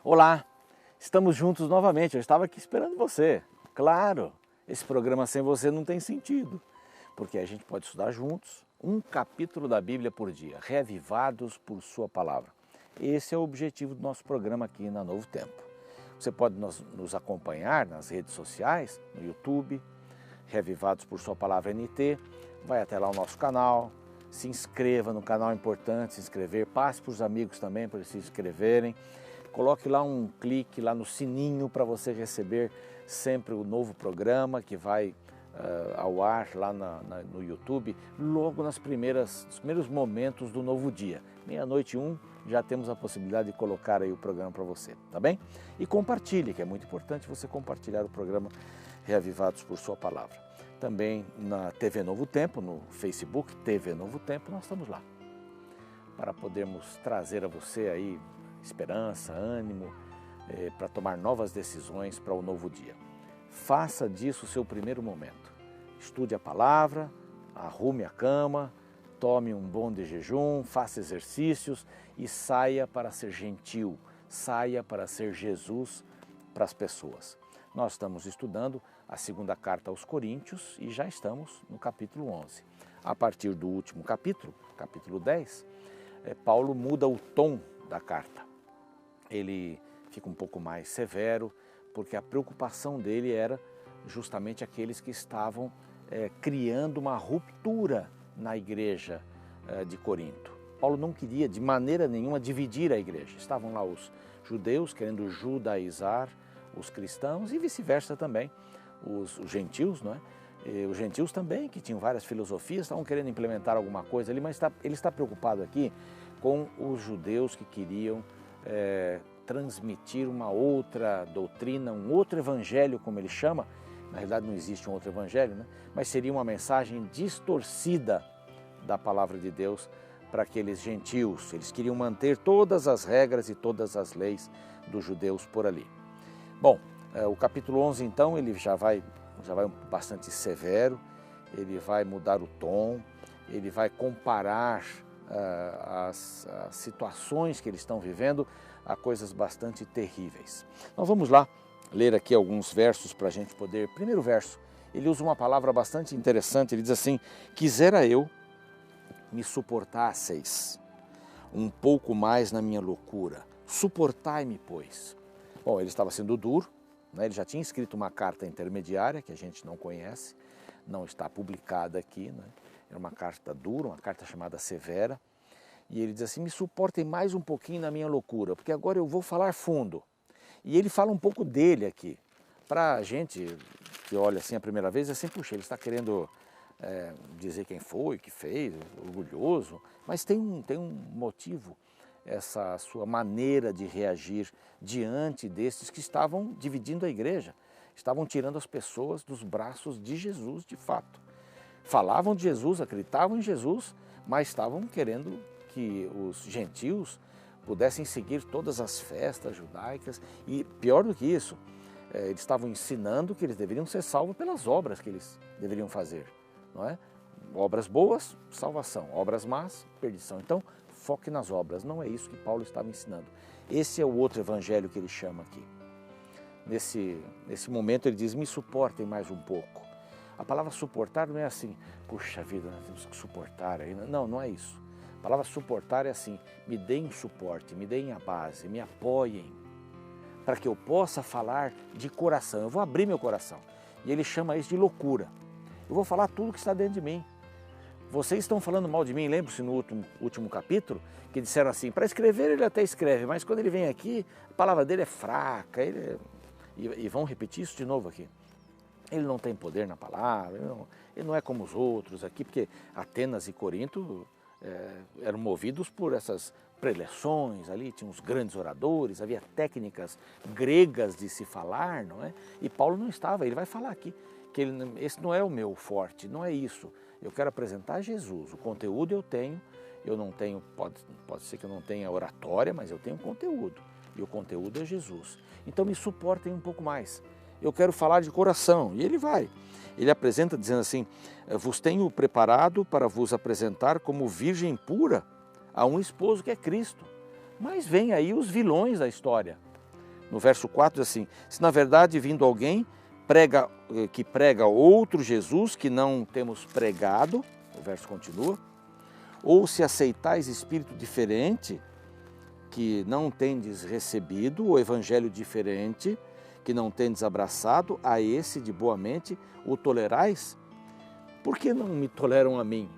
Olá, estamos juntos novamente, eu estava aqui esperando você. Claro, esse programa sem você não tem sentido, porque a gente pode estudar juntos um capítulo da Bíblia por dia, reavivados por sua palavra. Esse é o objetivo do nosso programa aqui na Novo Tempo. Você pode nos acompanhar nas redes sociais, no YouTube, Reavivados por sua palavra NT, vai até lá o nosso canal, se inscreva no canal, é importante se inscrever, passe para os amigos também para eles se inscreverem. Coloque lá um clique lá no sininho para você receber sempre o novo programa que vai ao ar lá no YouTube, logo nos primeiros momentos do novo dia. 00:01 já temos a possibilidade de colocar aí o programa para você, tá bem? E compartilhe, que é muito importante você compartilhar o programa Reavivados por sua palavra. Também na TV Novo Tempo, no Facebook TV Novo Tempo, nós estamos lá para podermos trazer a você aí esperança, ânimo, para tomar novas decisões para o novo dia. Faça disso o seu primeiro momento. Estude a palavra, arrume a cama, tome um bom de jejum, faça exercícios e saia para ser gentil, saia para ser Jesus para as pessoas. Nós estamos estudando a segunda carta aos Coríntios e já estamos no capítulo 11. A partir do último capítulo, capítulo 10, Paulo muda o tom da carta. Ele fica um pouco mais severo, porque a preocupação dele era justamente aqueles que estavam criando uma ruptura na igreja de Corinto. Paulo não queria de maneira nenhuma dividir a igreja. Estavam lá os judeus querendo judaizar os cristãos e vice-versa também, os gentios, não é? E os gentios também, que tinham várias filosofias, estavam querendo implementar alguma coisa ali, mas ele está preocupado aqui com os judeus que queriam transmitir uma outra doutrina, um outro evangelho, como ele chama. Na realidade não existe um outro evangelho, né? Mas seria uma mensagem distorcida da palavra de Deus para aqueles gentios. Eles queriam manter todas as regras e todas as leis dos judeus por ali. Bom, o capítulo 11 então, ele já vai bastante severo, ele vai mudar o tom, ele vai comparar as situações que eles estão vivendo a coisas bastante terríveis. Nós vamos lá ler aqui alguns versos para a gente poder... Primeiro verso, ele usa uma palavra bastante interessante, ele diz assim: quisera eu me suportasseis um pouco mais na minha loucura, suportai-me, pois. Bom, ele estava sendo duro, né? Ele já tinha escrito uma carta intermediária que a gente não conhece, não está publicada aqui, né? Era uma carta dura, uma carta chamada severa, e ele diz assim: me suportem mais um pouquinho na minha loucura, porque agora eu vou falar fundo. E ele fala um pouco dele aqui. Para a gente que olha assim a primeira vez, é assim, puxa, ele está querendo dizer quem foi, que fez, orgulhoso, mas tem um motivo, essa sua maneira de reagir diante destes que estavam dividindo a igreja, estavam tirando as pessoas dos braços de Jesus de fato. Falavam de Jesus, acreditavam em Jesus, mas estavam querendo que os gentios pudessem seguir todas as festas judaicas e, pior do que isso, eles estavam ensinando que eles deveriam ser salvos pelas obras que eles deveriam fazer, não é? Obras boas, salvação; obras más, perdição. Então, foque nas obras. Não é isso que Paulo estava ensinando. Esse é o outro evangelho que ele chama aqui. Nesse momento ele diz: me suportem mais um pouco. A palavra suportar não é assim, puxa vida, nós temos que suportar. Não, não é isso. A palavra suportar é assim: me deem suporte, me deem a base, me apoiem, para que eu possa falar de coração. Eu vou abrir meu coração. E ele chama isso de loucura. Eu vou falar tudo que está dentro de mim. Vocês estão falando mal de mim, lembre-se no último capítulo, que disseram assim: para escrever ele até escreve, mas quando ele vem aqui, a palavra dele é fraca. E vão repetir isso de novo aqui. Ele não tem poder na palavra, ele não é como os outros aqui, porque Atenas e Corinto eram movidos por essas preleções ali, tinha uns grandes oradores, havia técnicas gregas de se falar, não é? E Paulo não estava, ele vai falar aqui, que esse não é o meu forte, não é isso. Eu quero apresentar Jesus, o conteúdo eu não tenho, pode ser que eu não tenha oratória, mas eu tenho conteúdo, e o conteúdo é Jesus. Então me suportem um pouco mais. Eu quero falar de coração. E ele apresenta dizendo assim: vos tenho preparado para vos apresentar como virgem pura a um esposo que é Cristo. Mas vem aí os vilões da história. no verso 4 diz assim, se na verdade vindo alguém que prega outro Jesus que não temos pregado, o verso continua, ou se aceitais espírito diferente, que não tendes recebido, o evangelho diferente, que não tendes abraçado, a esse de boa mente o tolerais? Por que não me toleram a mim?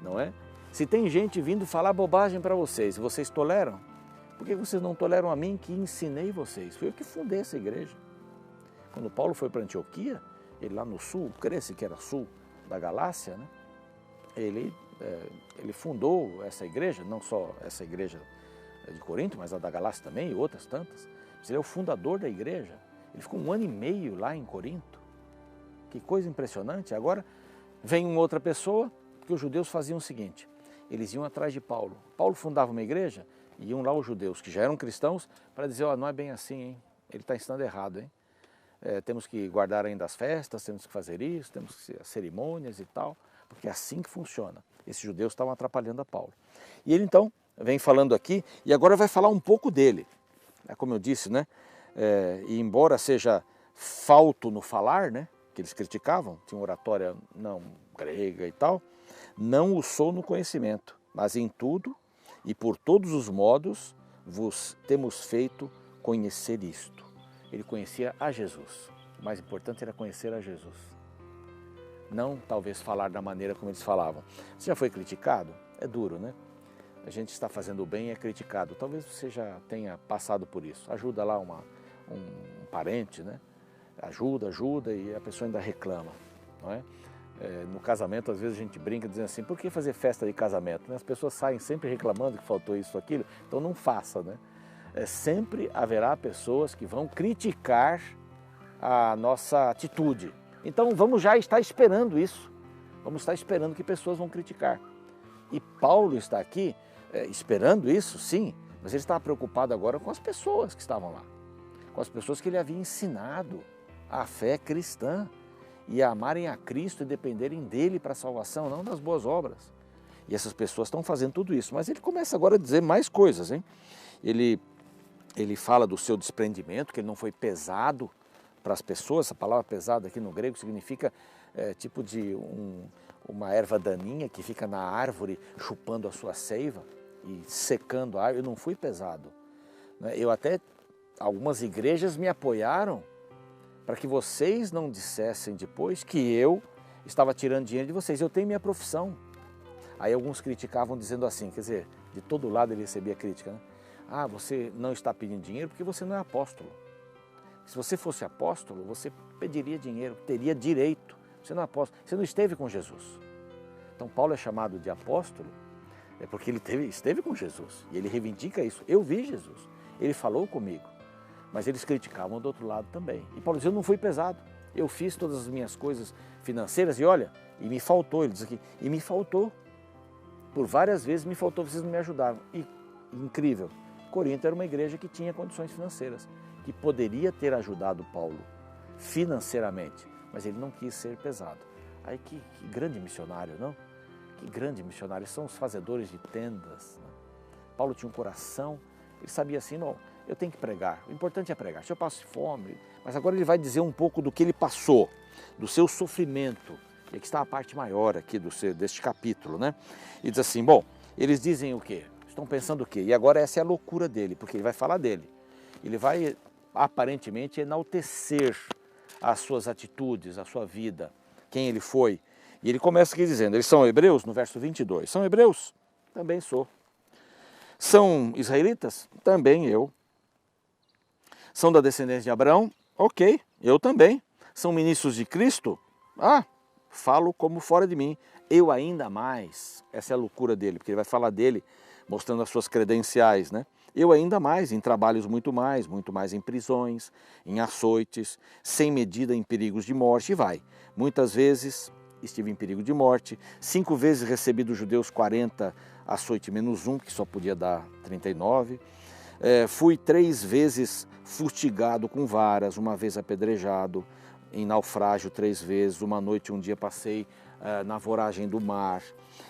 Não é? Se tem gente vindo falar bobagem para vocês, vocês toleram? Por que vocês não toleram a mim que ensinei vocês? Foi eu que fundei essa igreja. Quando Paulo foi para Antioquia, ele lá no sul, cresce que era sul da Galácia, né? Ele fundou essa igreja, não só essa igreja de Corinto, mas a da Galácia também e outras tantas. Ele é o fundador da igreja. Ele ficou 1 ano e meio lá em Corinto. Que coisa impressionante. Agora vem uma outra pessoa, que os judeus faziam o seguinte, eles iam atrás de Paulo. Paulo fundava uma igreja, e iam lá os judeus, que já eram cristãos, para dizer, não é bem assim, hein? Ele está ensinando errado, hein? Temos que guardar ainda as festas, temos que fazer isso, temos que as cerimônias e tal, porque é assim que funciona. Esses judeus estavam atrapalhando a Paulo. E ele então vem falando aqui, e agora vai falar um pouco dele. Como eu disse, né? E embora seja falto no falar, né? Que eles criticavam, tinha oratória não grega e tal, não o sou no conhecimento, mas em tudo e por todos os modos vos temos feito conhecer isto. Ele conhecia a Jesus. O mais importante era conhecer a Jesus. Não talvez falar da maneira como eles falavam. Você já foi criticado? É duro, né? A gente está fazendo o bem e é criticado. Talvez você já tenha passado por isso. Ajuda lá um parente, né? Ajuda e a pessoa ainda reclama, não é? No casamento, às vezes a gente brinca dizendo assim, por que fazer festa de casamento? As pessoas saem sempre reclamando que faltou isso, aquilo, então não faça, né? Sempre haverá pessoas que vão criticar a nossa atitude. Então vamos já estar esperando isso, vamos estar esperando que pessoas vão criticar. E Paulo está aqui esperando isso, sim, mas ele estava preocupado agora com as pessoas que estavam lá, com as pessoas que ele havia ensinado a fé cristã e a amarem a Cristo e dependerem dele para a salvação, não das boas obras. E essas pessoas estão fazendo tudo isso. Mas ele começa agora a dizer mais coisas, hein? Ele fala do seu desprendimento, que ele não foi pesado para as pessoas. Essa palavra pesado aqui no grego significa tipo de uma erva daninha que fica na árvore chupando a sua seiva e secando a árvore. Eu não fui pesado. Algumas igrejas me apoiaram para que vocês não dissessem depois que eu estava tirando dinheiro de vocês. Eu tenho minha profissão. Aí alguns criticavam dizendo assim, quer dizer, de todo lado ele recebia crítica, né? Você não está pedindo dinheiro porque você não é apóstolo. Se você fosse apóstolo, você pediria dinheiro, teria direito. Você não é apóstolo, você não esteve com Jesus. Então Paulo é chamado de apóstolo porque ele esteve com Jesus e ele reivindica isso. Eu vi Jesus, ele falou comigo. Mas eles criticavam do outro lado também. E Paulo diz, eu não fui pesado. Eu fiz todas as minhas coisas financeiras e olha, e me faltou, ele diz aqui, e me faltou. Por várias vezes me faltou, vocês não me ajudaram. E incrível, Corinto era uma igreja que tinha condições financeiras, que poderia ter ajudado Paulo financeiramente, mas ele não quis ser pesado. Aí que grande missionário, não? Que grande missionário, são os fazedores de tendas. Né? Paulo tinha um coração, ele sabia assim, não, eu tenho que pregar, o importante é pregar, se eu passo fome, mas agora ele vai dizer um pouco do que ele passou, do seu sofrimento, e aqui está a parte maior aqui deste capítulo, né? E diz assim, bom, eles dizem o quê? Estão pensando o quê? E agora essa é a loucura dele, porque ele vai falar dele, ele vai aparentemente enaltecer as suas atitudes, a sua vida, quem ele foi, e ele começa aqui dizendo, eles são hebreus, no verso 22, são hebreus? Também sou. São israelitas? Também eu. São da descendência de Abraão? Ok, eu também. São ministros de Cristo? Falo como fora de mim. Eu ainda mais. Essa é a loucura dele, porque ele vai falar dele, mostrando as suas credenciais, né? Eu ainda mais, em trabalhos muito mais em prisões, em açoites, sem medida em perigos de morte, e vai. Muitas vezes estive em perigo de morte, 5 vezes recebi dos judeus 40 açoite menos 1, que só podia dar 39. Fui 3 vezes fustigado com varas, uma vez apedrejado, em naufrágio 3 vezes, uma noite e um dia passei na voragem do mar,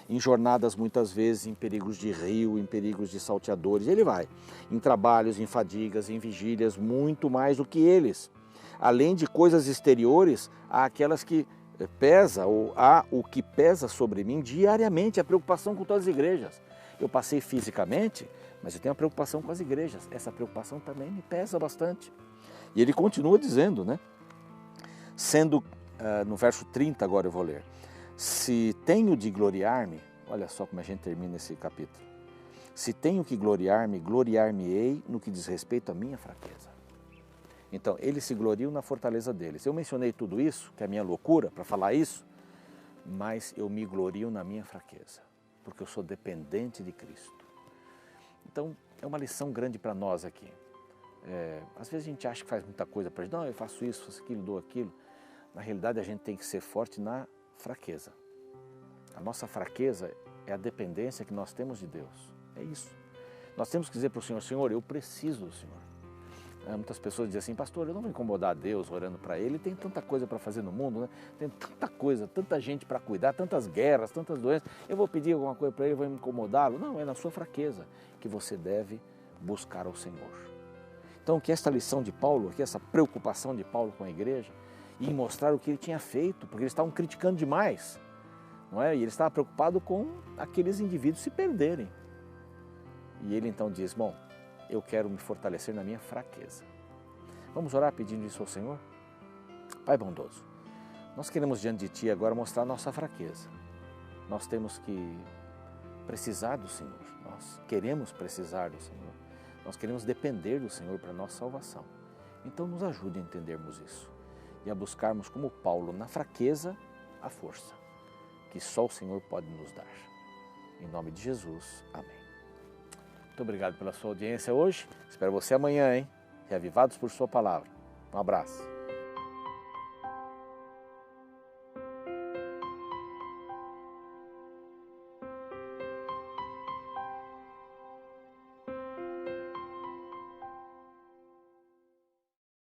em jornadas muitas vezes em perigos de rio, em perigos de salteadores, ele vai. Em trabalhos, em fadigas, em vigílias, muito mais do que eles. Além de coisas exteriores, há aquelas que pesa, ou há o que pesa sobre mim diariamente, a preocupação com todas as igrejas. Eu passei fisicamente, mas eu tenho a preocupação com as igrejas. Essa preocupação também me pesa bastante. E ele continua dizendo, né? Sendo, no verso 30 agora eu vou ler. Se tenho de gloriar-me, olha só como a gente termina esse capítulo. Se tenho que gloriar-me, gloriar-me-ei no que diz respeito à minha fraqueza. Então, eles se gloriam na fortaleza deles. Eu mencionei tudo isso, que é a minha loucura para falar isso, mas eu me glorio na minha fraqueza, porque eu sou dependente de Cristo. Então, é uma lição grande para nós aqui. Às vezes a gente acha que faz muita coisa para a gente, não, eu faço isso, faço aquilo, dou aquilo. Na realidade, a gente tem que ser forte na fraqueza. A nossa fraqueza é a dependência que nós temos de Deus. É isso. Nós temos que dizer para o Senhor, Senhor, eu preciso do Senhor. Muitas pessoas dizem assim, pastor, eu não vou incomodar Deus orando para Ele, tem tanta coisa para fazer no mundo, né? Tem tanta coisa, tanta gente para cuidar, tantas guerras, tantas doenças, eu vou pedir alguma coisa para Ele, vou incomodá-lo? Não, é na sua fraqueza que você deve buscar ao Senhor. Então, que esta lição de Paulo, que essa preocupação de Paulo com a igreja, e mostrar o que ele tinha feito, porque eles estavam criticando demais, não é? E ele estava preocupado com aqueles indivíduos se perderem. E ele então diz, bom, eu quero me fortalecer na minha fraqueza. Vamos orar pedindo isso ao Senhor? Pai bondoso, nós queremos diante de Ti agora mostrar a nossa fraqueza. Nós temos que precisar do Senhor, nós queremos precisar do Senhor, nós queremos depender do Senhor para a nossa salvação. Então nos ajude a entendermos isso e a buscarmos como Paulo, na fraqueza, a força que só o Senhor pode nos dar. Em nome de Jesus, amém. Muito obrigado pela sua audiência hoje. Espero você amanhã, hein? Reavivados por sua palavra. Um abraço.